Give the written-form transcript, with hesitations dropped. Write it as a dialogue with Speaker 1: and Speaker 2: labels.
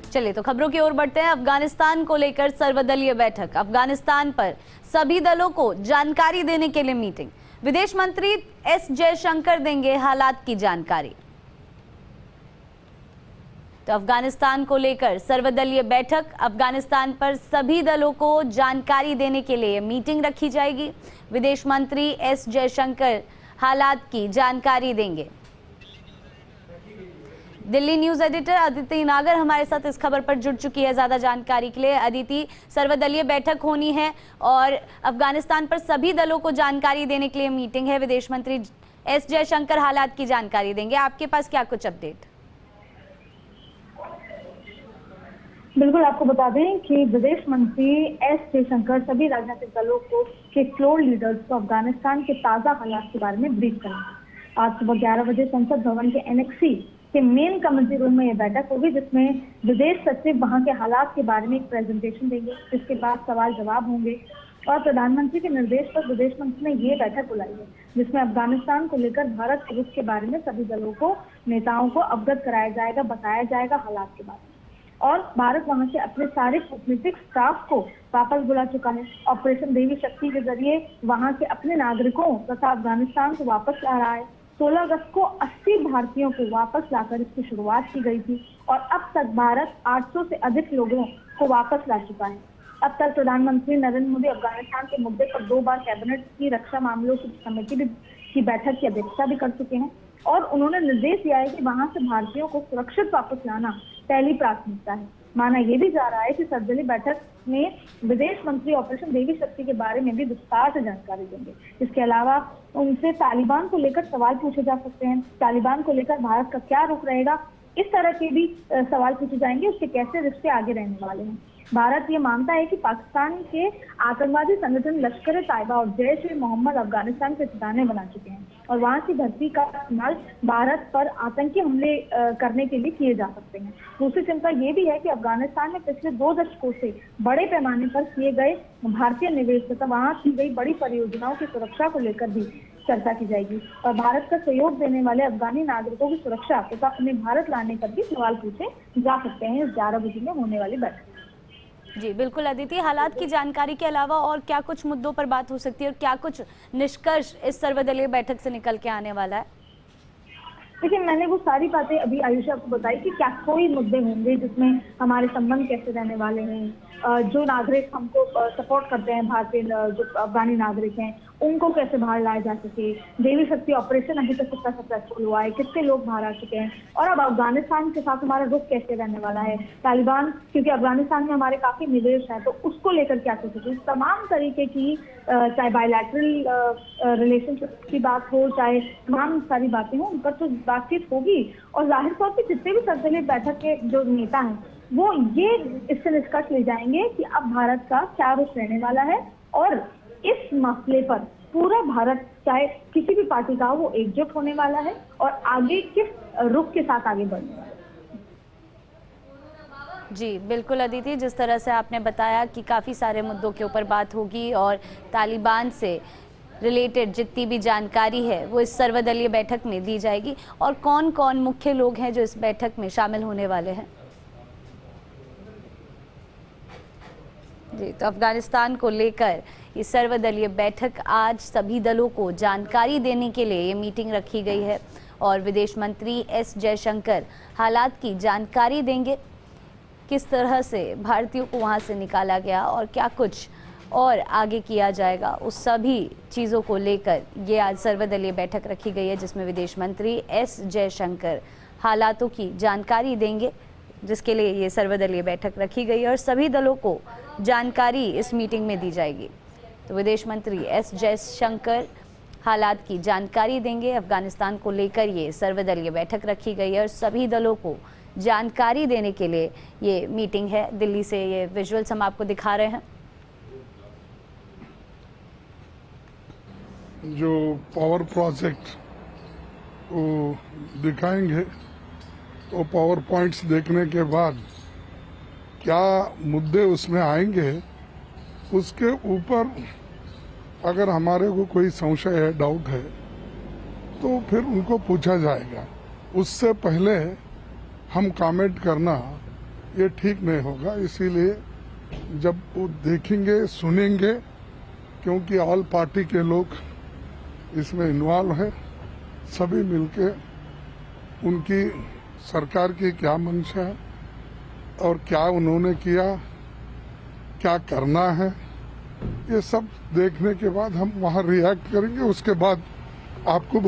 Speaker 1: चलिए तो खबरों की ओर बढ़ते हैं। अफगानिस्तान को लेकर सर्वदलीय बैठक, अफगानिस्तान पर सभी दलों को जानकारी देने के लिए मीटिंग। विदेश मंत्री एस जयशंकर देंगे हालात की जानकारी। तो अफगानिस्तान को लेकर सर्वदलीय बैठक, अफगानिस्तान पर सभी दलों को जानकारी देने के लिए मीटिंग रखी जाएगी। विदेश मंत्री एस जयशंकर हालात की जानकारी देंगे। दिल्ली न्यूज एडिटर अदिति नागर हमारे साथ इस खबर पर जुड़ चुकी है ज्यादा जानकारी के लिए। अदिति, सर्वदलीय बैठक होनी है और अफगानिस्तान पर सभी दलों को जानकारी देने के लिए मीटिंग है। विदेश मंत्री एस जयशंकर हालात की जानकारी देंगे। आपके पास क्या कुछ अपडेट?
Speaker 2: बिल्कुल, आपको बता दें कि विदेश मंत्री एस जयशंकर सभी राजनीतिक दलों के फ्लोर लीडर्स को अफगानिस्तान के ताजा हालात के बारे में ब्रीफ करेंगे। आज सुबह 11 बजे संसद भवन के एनेक्सी के मेन कमेटी रूम में यह बैठक होगी, जिसमें विदेश सचिव वहां के हालात के बारे में एक प्रेजेंटेशन देंगे। इसके बाद सवाल जवाब होंगे और प्रधानमंत्री के निर्देश पर विदेश मंत्री ने ये बैठक बुलाई है, जिसमें अफगानिस्तान को लेकर भारत के रुख के बारे में सभी दलों को, नेताओं को अवगत कराया जाएगा, बताया जाएगा हालात के बारे में। और भारत वहां से अपने सारे कूटनीतिक स्टाफ को वापस बुला चुका है। ऑपरेशन देवी शक्ति के जरिए वहां से अपने नागरिकों तथा अफगानिस्तान को वापस ला रहा है। 16 अगस्त को 80 भारतीयों को वापस लाकर इसकी शुरुआत की गई थी और अब तक भारत 800 से अधिक लोगों को वापस ला चुका है। अब तक प्रधानमंत्री नरेंद्र मोदी अफगानिस्तान के मुद्दे पर 2 बार कैबिनेट की रक्षा मामलों की समिति की बैठक की अध्यक्षता भी कर चुके हैं और उन्होंने निर्देश दिया है कि वहां से भारतीयों को सुरक्षित वापस लाना पहली प्राथमिकता है। माना यह भी जा रहा है कि सर्वदलीय बैठक में विदेश मंत्री ऑपरेशन देवी शक्ति के बारे में भी विस्तार से जानकारी देंगे। इसके अलावा उनसे तालिबान को लेकर सवाल पूछे जा सकते हैं। तालिबान को लेकर भारत का क्या रुख रहेगा, इस तरह के भी सवाल पूछे जाएंगे। उसके कैसे रिश्ते आगे रहने वाले हैं। भारत ये मानता है कि पाकिस्तान के आतंकवादी संगठन लश्कर तैयबा और जैश ए मोहम्मद अफगानिस्तान के ठिकाने बना चुके हैं और वहां की धरती का इस्तेमाल भारत पर आतंकी हमले करने के लिए किए जा सकते हैं। दूसरी चिंता ये भी है कि अफगानिस्तान में पिछले 2 दशकों से बड़े पैमाने पर किए गए भारतीय निवेश तथा वहां की गई बड़ी परियोजनाओं की सुरक्षा को लेकर भी चर्चा की जाएगी और भारत का सहयोग देने वाले अफगानी नागरिकों की सुरक्षा तथा उन्हें भारत लाने पर भी सवाल पूछे जा सकते हैं इस 11 बजे में होने वाली बैठक।
Speaker 1: जी बिल्कुल अदिति, हालात की जानकारी के अलावा और क्या कुछ मुद्दों पर बात हो सकती है और क्या कुछ निष्कर्ष इस सर्वदलीय बैठक से निकल के आने वाला है?
Speaker 2: देखिए, मैंने वो सारी बातें अभी आयुषा आपको बताई कि क्या कोई मुद्दे होंगे जिसमें हमारे संबंध कैसे रहने वाले हैं, जो नागरिक हमको सपोर्ट करते हैं, भारतीय जो अफगानी नागरिक हैं उनको कैसे बाहर लाया जा सके, देवी शक्ति ऑपरेशन अभी तक कितना सक्सेसफुल हुआ है, कितने लोग बाहर आ चुके हैं और अब अफगानिस्तान के साथ हमारा रुख कैसे रहने वाला है। तालिबान, क्योंकि अफगानिस्तान में हमारे काफी निवेश है तो उसको लेकर क्या कर सकते, तमाम तरीके की चाहे बायलैटरल रिलेशनशिप की बात हो, चाहे तमाम सारी बातें हो, उन पर तो बातचीत होगी और जाहिर तौर पर जितने भी सर्वदलीय बैठक के जो नेता हैं वो ये इससे निष्कर्ष ले जाएंगे कि अब भारत का क्या रुख रहने वाला है और इस मसले पर पूरा भारत चाहे किसी भी पार्टी का हो वो एकजुट होने वाला है और आगे किस रुख के साथ आगे बढ़ने वाला है।
Speaker 1: जी बिल्कुल अदिति, जिस तरह से आपने बताया कि काफ़ी सारे मुद्दों के ऊपर बात होगी और तालिबान से रिलेटेड जितनी भी जानकारी है वो इस सर्वदलीय बैठक में दी जाएगी। और कौन कौन मुख्य लोग हैं जो इस बैठक में शामिल होने वाले हैं? जी, तो अफगानिस्तान को लेकर ये सर्वदलीय बैठक, आज सभी दलों को जानकारी देने के लिए ये मीटिंग रखी गई है और विदेश मंत्री एस जयशंकर हालात की जानकारी देंगे, किस तरह से भारतीयों को वहाँ से निकाला गया और क्या कुछ और आगे किया जाएगा, उस सभी चीज़ों को लेकर ये आज सर्वदलीय बैठक रखी गई है, जिसमें विदेश मंत्री एस जयशंकर हालातों की जानकारी देंगे, जिसके लिए ये सर्वदलीय बैठक रखी गई है और सभी दलों को जानकारी इस मीटिंग में दी जाएगी। तो विदेश मंत्री एस जयशंकर हालात की जानकारी देंगे। अफगानिस्तान को लेकर ये सर्वदलीय बैठक रखी गई है और सभी दलों को जानकारी देने के लिए ये मीटिंग है। दिल्ली से ये विजुअल्स हम आपको दिखा रहे हैं।
Speaker 3: जो पावर प्रोजेक्ट वो दिखाएंगे, तो पावर पॉइंट्स देखने के बाद क्या मुद्दे उसमें आएंगे, उसके ऊपर अगर हमारे को कोई संशय है, डाउट है, तो फिर उनको पूछा जाएगा। उससे पहले हम कमेंट करना ये ठीक नहीं होगा। इसीलिए जब वो देखेंगे सुनेंगे, क्योंकि ऑल पार्टी के लोग इसमें इन्वॉल्व है, सभी मिलके उनकी सरकार की क्या मंशा है और क्या उन्होंने किया, क्या करना है, ये सब देखने के बाद हम वहां रिएक्ट करेंगे। उसके बाद आपको